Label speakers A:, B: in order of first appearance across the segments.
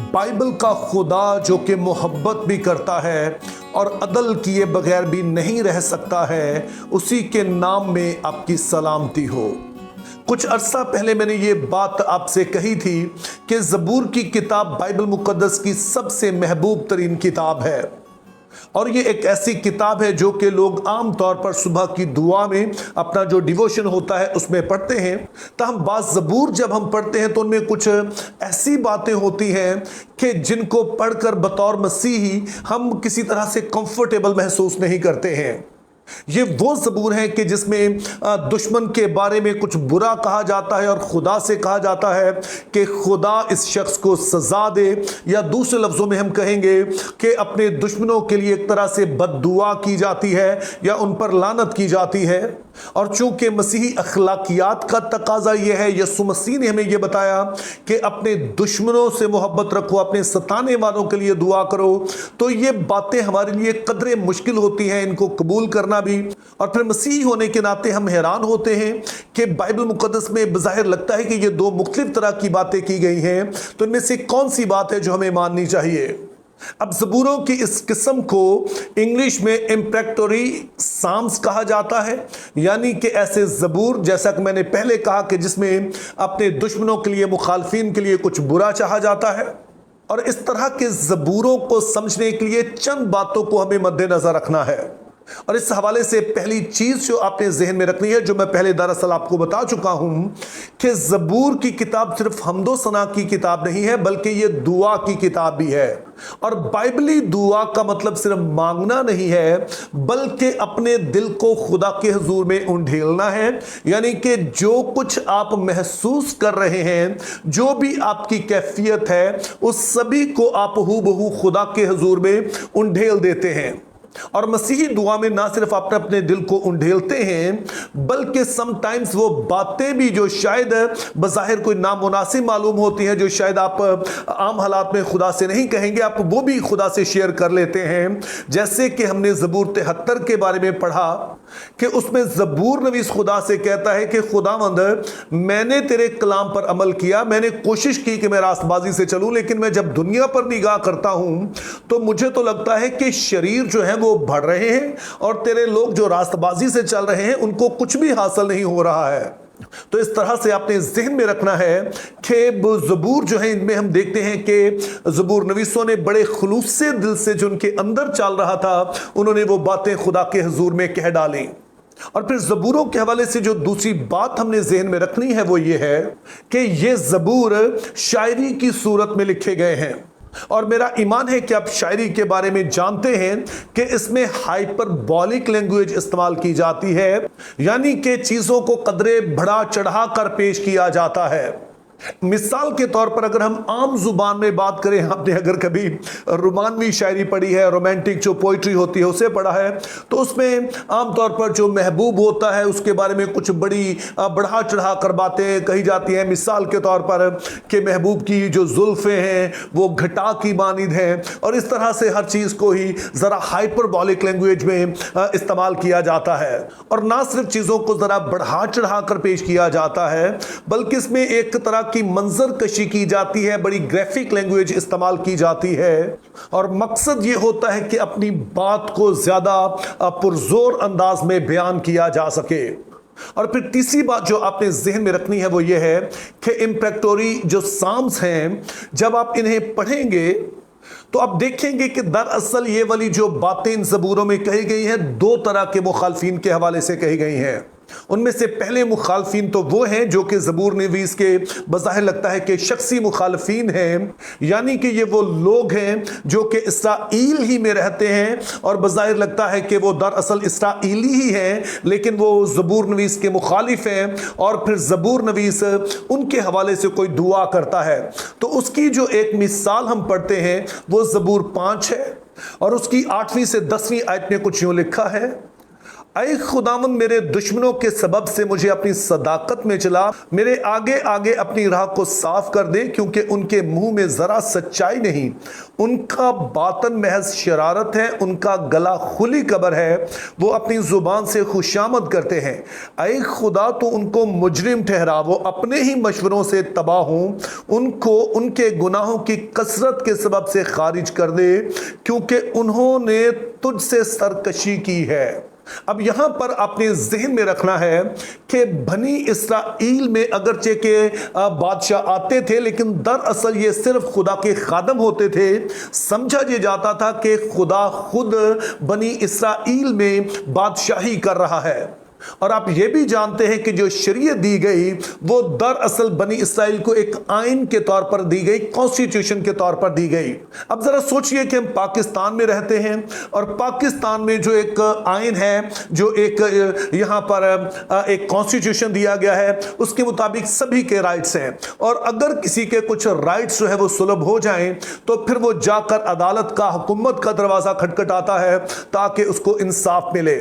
A: Bible का खुदा जो कि मोहब्बत भी करता है और अदल किए बगैर भी नहीं रह सकता है, उसी के नाम में आपकी सलामती हो। कुछ अरसा पहले मैंने ये बात आपसे कही थी कि ज़बूर की किताब बाइबल मुक़द्दस की सबसे महबूब तरीन किताब है और ये एक ऐसी किताब है जो कि लोग आम तौर पर सुबह की दुआ में अपना जो डिवोशन होता है उसमें पढ़ते हैं। तब बाज़ ज़बूर जब हम पढ़ते हैं तो उनमें कुछ ऐसी बातें होती हैं कि जिनको पढ़कर बतौर मसीही हम किसी तरह से कंफर्टेबल महसूस नहीं करते हैं। ये वो ज़बूर है कि जिसमें दुश्मन के बारे में कुछ बुरा कहा जाता है और खुदा से कहा जाता है कि खुदा इस शख्स को सज़ा दे, या दूसरे लफ्ज़ों में हम कहेंगे कि अपने दुश्मनों के लिए एक तरह से बद्दुआ की जाती है या उन पर लानत की जाती है। और चूंकि मसीही अखलाकियात का तकाजा यह है, यसु मसीह ने हमें यह बताया कि अपने दुश्मनों से मोहब्बत रखो, अपने सताने वालों के लिए दुआ करो, तो ये बातें हमारे लिए कदरे मुश्किल होती हैं इनको कबूल करना भी। और फिर मसीही होने के नाते हम हैरान होते हैं कि बाइबल मुक़द्दस में बज़ाहिर लगता है कि ये दो मुख्तलिफ तरह की बातें की गई हैं, तो इनमें से कौन सी बात है जो हमें माननी चाहिए। अब ज़बूरों की इस किस्म को इंग्लिश में इम्प्रेक्टोरी साम्स कहा जाता है, यानी कि ऐसे ज़बूर, जैसा कि मैंने पहले कहा, कि जिसमें अपने दुश्मनों के लिए, मुखालफिन के लिए कुछ बुरा चाहा जाता है। और इस तरह के ज़बूरों को समझने के लिए चंद बातों को हमें मद्देनज़र रखना है। और इस हवाले से पहली चीज़ जो आपने जहन में रखनी है, जो मैं पहले दरअसल आपको बता चुका हूं, कि ज़बूर की किताब सिर्फ हमदो सना की किताब नहीं है, बल्कि ये दुआ की किताब भी है। और बाइबली दुआ का मतलब सिर्फ मांगना नहीं है, बल्कि अपने दिल को खुदा के हुजूर में उंडेलना है। यानी कि जो कुछ आप महसूस कर रहे हैं, जो भी आपकी कैफियत है, उस सभी को आप हूबहू खुदा के हुजूर में उंडेल देते हैं। और मसीही दुआ में ना सिर्फ आप अपने दिल को उंडेलते हैं, बल्कि समटाइम्स वो बातें भी जो शायद बज़ाहिर कोई नामुनासिब मालूम होती हैं, जो शायद आप आम हालात में खुदा से नहीं कहेंगे, आप वो भी खुदा से शेयर कर लेते हैं। जैसे कि हमने ज़बूर 73 के बारे में पढ़ा कि उसमें ज़बूर नवीस खुदा से कहता है कि खुदावंद, मैंने तेरे कलाम पर अमल किया, मैंने कोशिश की कि मैं रास्तबाजी से चलूं, लेकिन मैं जब दुनिया पर निगाह करता हूं तो मुझे तो लगता है कि शरीर जो है वो बढ़ रहे हैं और तेरे लोग जो रास्तबाजी से चल रहे हैं उनको कुछ भी हासिल नहीं हो रहा है। तो इस तरह से आपने ज़हन में रखना है कि ज़बूर जो है, इनमें हम देखते हैं कि ज़बूर नवीसों ने बड़े खुलूस से दिल से जो उनके अंदर चल रहा था, उन्होंने वो बातें खुदा के हुजूर में कह डाली। और फिर ज़बूरों के हवाले से जो दूसरी बात हमने ज़हन में रखनी है वो ये है कि ये ज़बूर शायरी की सूरत में लिखे गए हैं। और मेरा ईमान है कि आप शायरी के बारे में जानते हैं कि इसमें हाइपरबॉलिक लैंग्वेज इस्तेमाल की जाती है, यानी कि चीज़ों को कदरे बढ़ा चढ़ा कर पेश किया जाता है। मिसाल के तौर पर अगर हम आम जुबान में बात करें, आपने अगर कभी रोमानवी शायरी पढ़ी है, रोमांटिक जो पोइट्री होती है उसे पढ़ा है, तो उसमें आमतौर पर जो महबूब होता है उसके बारे में कुछ बड़ी बढ़ा चढ़ा कर बातें कही जाती हैं। मिसाल के तौर पर कि महबूब की जो जुल्फ़ें हैं वो घटा की मानिद हैं, और इस तरह से हर चीज़ को ही ज़रा हाइपरबॉलिक लैंग्वेज में इस्तेमाल किया जाता है। और ना सिर्फ चीज़ों को ज़रा बढ़ा चढ़ा कर पेश किया जाता है, बल्कि इसमें एक तरह की मंजर कशी की जाती है, बड़ी ग्राफिक लैंग्वेज इस्तेमाल की जाती है। और मकसद ये होता है कि अपनी बात को ज्यादा पुरजोर अंदाज में बयान किया जा सके। और फिर तीसरी बात जो आपने जहन में रखनी है वो ये है कि इम्प्रेक्टोरी जो साम्स हैं, जब आप इन्हें पढ़ेंगे तो आप देखेंगे कि दरअसल ये वाली जो बातें इन ज़बूरों में कही गई हैं, दो तरह के मुखालफिन के हवाले से कही गई हैं। उनमें से पहले मुखालफिन तो वो हैं जो कि ज़बूर नवीस के बज़ाहिर लगता है कि शख्सी मुखालफिन हैं, यानी कि ये वो लोग हैं जो कि इसराइल ही में रहते हैं और बज़ाहिर लगता है कि वो दरअसल इसराइली ही हैं, लेकिन वो ज़बूर नवीस के मुखालिफ हैं। और फिर ज़बूर नवीस उनके हवाले से कोई दुआ करता है, तो उसकी जो एक मिसाल हम पढ़ते हैं वो ज़बूर 5 है और उसकी 8वीं से 10वीं आयत में कुछ यूँ लिखा है, ऐ खुदावंद, मेरे दुश्मनों के सबब से मुझे अपनी सदाकत में चला, मेरे आगे आगे अपनी राह को साफ कर दे, क्योंकि उनके मुंह में जरा सच्चाई नहीं, उनका बातन महज शरारत है, उनका गला खुली कब्र है, वो अपनी जुबान से खुशामद करते हैं। ऐ खुदा, तो उनको मुजरिम ठहरा, वो अपने ही मशवरों से तबाह हों, उनको उनके गुनाहों की कसरत के सबब से खारिज कर दे, क्योंकि उन्होंने तुझसे सरकशी की है। अब यहां पर अपने जहन में रखना है कि बनी इस्राइल में अगरचे के बादशाह आते थे, लेकिन दरअसल ये सिर्फ खुदा के खादम होते थे। समझा ये जाता था कि खुदा खुद बनी इस्राइल में बादशाही कर रहा है। और आप ये भी जानते हैं कि जो शरीयत दी गई वो दरअसल बनी इस्राइल को एक आइन के तौर पर दी गई, कॉन्स्टिट्यूशन के तौर पर दी गई। अब जरा सोचिए कि हम पाकिस्तान में रहते हैं और पाकिस्तान में जो एक आइन है, जो एक यहाँ पर एक कॉन्स्टिट्यूशन दिया गया है, उसके मुताबिक सभी के राइट्स हैं। और अगर किसी के कुछ राइट्स जो है वो सुलभ हो जाएं तो फिर वो जाकर अदालत का, हुकूमत का दरवाजा खटखटाता है ताकि उसको इंसाफ मिले।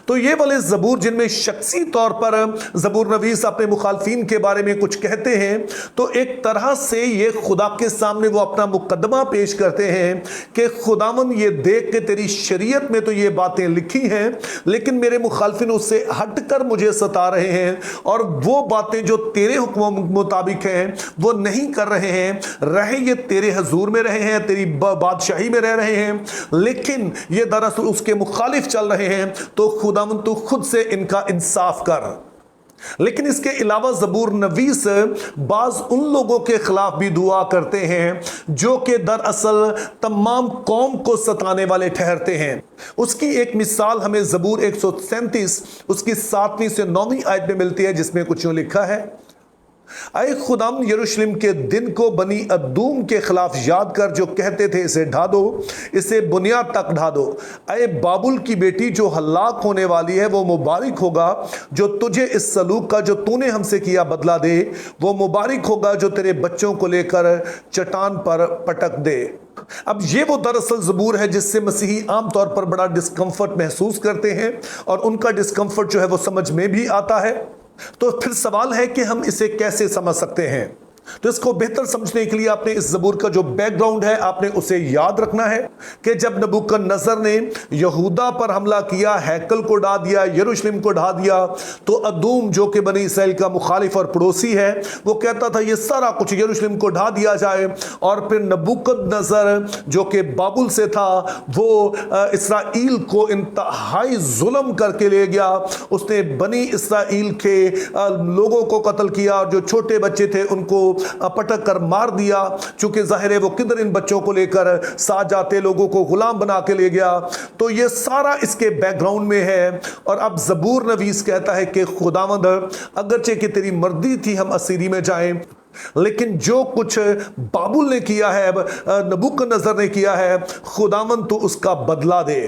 A: तो ये वाले ज़बूर जिनमें शख्सी तौर पर ज़बूर नवीस अपने मुखालफीन के बारे में कुछ कहते हैं, तो एक तरह से ये खुदा के सामने वो अपना मुकदमा पेश करते हैं कि खुदावन, ये देख के तेरी शरीयत में तो ये बातें लिखी हैं, लेकिन मेरे मुखालफिन उससे हटकर मुझे सता रहे हैं और वो बातें जो तेरे हुक्म मुताबिक हैं वो नहीं कर रहे हैं। रहे ये तेरे हजूर में रहे हैं, तेरी बादशाही में रह रहे हैं, लेकिन ये दरअसल उसके मुखालिफ चल रहे हैं। तो खुदावंद, तू खुद से इनका इंसाफ कर। लेकिन इसके अलावा ज़बूर नवीस बाज उन लोगों के खिलाफ भी दुआ करते हैं जो कि दरअसल तमाम कौम को सताने वाले ठहरते हैं। उसकी एक मिसाल हमें ज़बूर 137 उसकी 7वीं से 9वीं आयत में मिलती है, जिसमें कुछ यूं लिखा है, ऐ खुदाम, यरूशलेम के दिन को बनी अदूम के खिलाफ याद कर, जो कहते थे इसे ढा दो, इसे बुनियाद तक ढा दो। ऐ बाबुल की बेटी, जो हलाक होने वाली है, वो मुबारक होगा जो तुझे इस सलूक का जो तूने हमसे किया बदला दे। वो मुबारक होगा जो तेरे बच्चों को लेकर चट्टान पर पटक दे। अब ये वो दरअसल ज़बूर है जिससे मसीही आमतौर पर बड़ा डिस्कम्फर्ट महसूस करते हैं और उनका डिस्कम्फर्ट जो है वो समझ में भी आता है। तो फिर सवाल है कि हम इसे कैसे समझ सकते हैं। तो इसको बेहतर समझने के लिए आपने इस ज़बूर का जो बैकग्राउंड है आपने उसे याद रखना है कि जब नबूकदनेस्सर ने यहूदा पर हमला किया, हैकल को ढा दिया, यरूशलेम को ढा दिया, तो अदूम जो कि बनी इसराइल का मुखालिफ और पड़ोसी है, वो कहता था ये सारा कुछ यरूशलेम को ढा दिया जाए। और फिर नबूकदनेस्सर जो कि बाबुल से था, वो इसराइल को इंतहाई जुल्म करके ले गया। उसने बनी इसराइल के लोगों को कत्ल किया और जो छोटे बच्चे थे उनको पटक कर मार दिया। चूंकि जाहिर है वो किधर इन बच्चों को लेकर साथ जाते, लोगों को गुलाम बना के ले गया। तो ये सारा इसके बैकग्राउंड में है। और अब ज़बूर नवीस कहता है कि खुदावंद, अगरचे कि तेरी मर्जी थी हम असीरी में जाएं, लेकिन जो कुछ बाबुल ने किया है, नबूकदनेस्सर ने किया है, खुदावंद तो उसका बदला दे।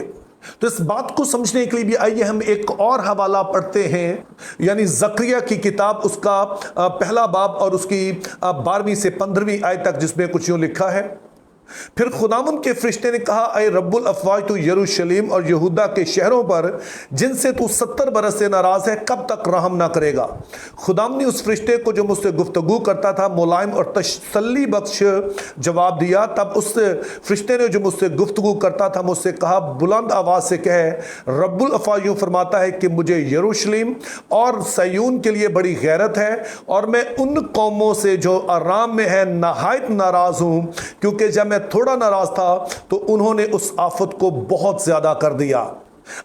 A: तो इस बात को समझने के लिए भी आइए हम एक और हवाला पढ़ते हैं, यानी ज़करिया की किताब, उसका पहला बाब और उसकी 12वीं से 15वीं आयत तक, जिसमें कुछ यूं लिखा है, फिर खुदावंद के फरिश्ते ने कहा, ऐ रब्बुल अफ़वाज, तू यरूशलेम और यहूदा के शहरों पर जिनसे तू 70 बरस से नाराज है, कब तक रहम ना करेगा। खुदावंद ने उस फरिश्ते को जो मुझसे गुफ्तगू करता था मुलायम और तसल्ली बख्श जवाब दिया। तब उस फरिश्ते ने जो मुझसे गुफ्तगू करता था मुझसे कहा, बुलंद आवाज़ से कहे, रब्बुल अफ़वाज यूँ फरमाता है कि मुझे यरूशलेम और सयून के लिए बड़ी गैरत है और मैं उन कौमों से जो आराम में है नहायत नाराज़ हूँ, क्योंकि जब मैं थोड़ा नाराज था तो उन्होंने उस आफत को बहुत ज्यादा कर दिया।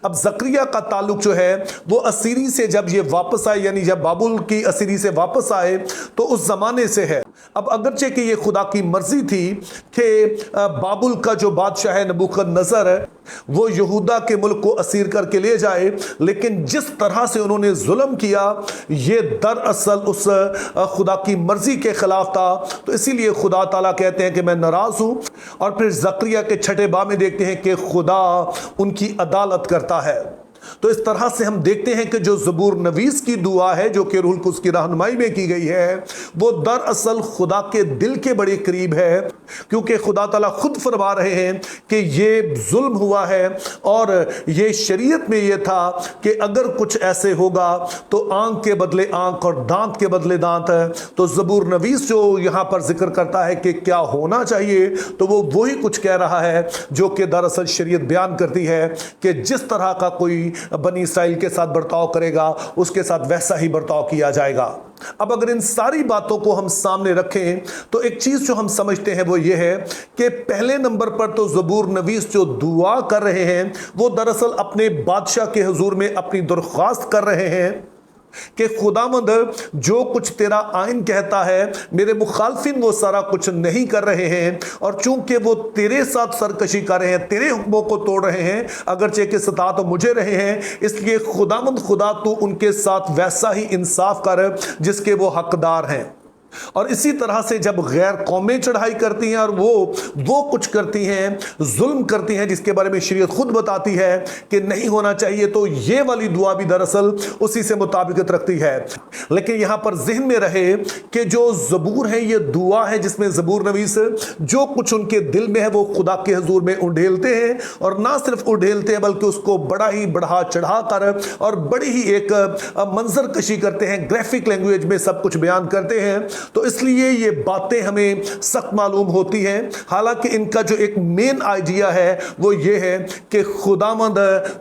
A: अब ज़करिया का ताल्लुक जो है वो असीरी से जब ये वापस आए, यानी जब बाबुल की असीरी से वापस आए, तो उस जमाने से है। अब अगरचे कि ये खुदा की मर्जी थी कि बाबुल का जो बादशाह है नबूकदनेस्सर, वो यहूदा के मुल्क को असीर करके ले जाए, लेकिन जिस तरह से उन्होंने जुल्म किया ये दरअसल उस खुदा की मर्जी के खिलाफ था। तो इसीलिए खुदा ताला कहते हैं कि मैं नाराज हूं। और फिर ज़करिया के 6 बाब में देखते हैं कि खुदा उनकी अदालत करता है। तो इस तरह से हम देखते हैं कि जो ज़बूर नवीस की दुआ है, जो कि रूहुल कुद्स की रहनुमाई में की गई है, वो दरअसल खुदा के दिल के बड़े करीब है। क्योंकि खुदा ताला खुद फरमा रहे हैं कि ये जुल्म हुआ है और ये शरीयत में ये था कि अगर कुछ ऐसे होगा तो आंख के बदले आंख और दांत के बदले दांत है। तो ज़बूर नवीस जो यहाँ पर जिक्र करता है कि क्या होना चाहिए, तो वो वही कुछ कह रहा है जो कि दरअसल शरीयत बयान करती है कि जिस तरह का कोई बनी इसराइल के साथ बर्ताव करेगा उसके साथ वैसा ही बर्ताव किया जाएगा। अब अगर इन सारी बातों को हम सामने रखें तो एक चीज जो हम समझते हैं वो ये है कि पहले नंबर पर तो ज़बूर नवीस जो दुआ कर रहे हैं वो दरअसल अपने बादशाह के हुजूर में अपनी दरख्वास्त कर रहे हैं कि खुदावंद जो कुछ तेरा आइन कहता है मेरे मुखालफिन वो सारा कुछ नहीं कर रहे हैं, और चूंकि वो तेरे साथ सरकशी कर रहे हैं, तेरे हुक्मों को तोड़ रहे हैं, अगरचे के सता तो मुझे रहे हैं, इसलिए खुदावंद खुदा तू उनके साथ वैसा ही इंसाफ कर जिसके वो हकदार हैं। और इसी तरह से जब गैर कौमें चढ़ाई करती हैं और वो कुछ करती हैं, जुल्म करती हैं जिसके बारे में शरीयत खुद बताती है कि नहीं होना चाहिए, तो ये वाली दुआ भी दरअसल उसी से मुताबिकत रखती है। लेकिन यहां पर ज़हन में रहे कि जो ज़बूर है ये दुआ है जिसमें ज़बूर नवीस जो कुछ उनके दिल में है वो खुदा के हुजूर में उंडेलते हैं, और ना सिर्फ उंडेलते हैं बल्कि उसको बड़ा ही बढ़ा चढ़ा कर और बड़ी ही एक मंजर कशी करते हैं, ग्राफिक लैंग्वेज में सब कुछ बयान करते हैं। तो इसलिए ये बातें हमें सख्त मालूम होती हैं। हालांकि इनका जो एक मेन आइडिया है वो ये है कि खुदावंद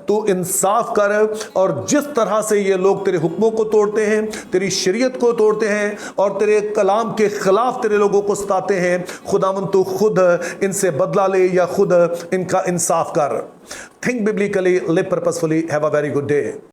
A: तू इंसाफ कर, और जिस तरह से ये लोग तेरे हुक्मों को तोड़ते हैं, तेरी शरीयत को तोड़ते हैं और तेरे कलाम के खिलाफ तेरे लोगों को सताते हैं, खुदावंद तू खुद इनसे बदला ले या खुद इनका इंसाफ कर। Think biblically, live purposefully, have a very good day.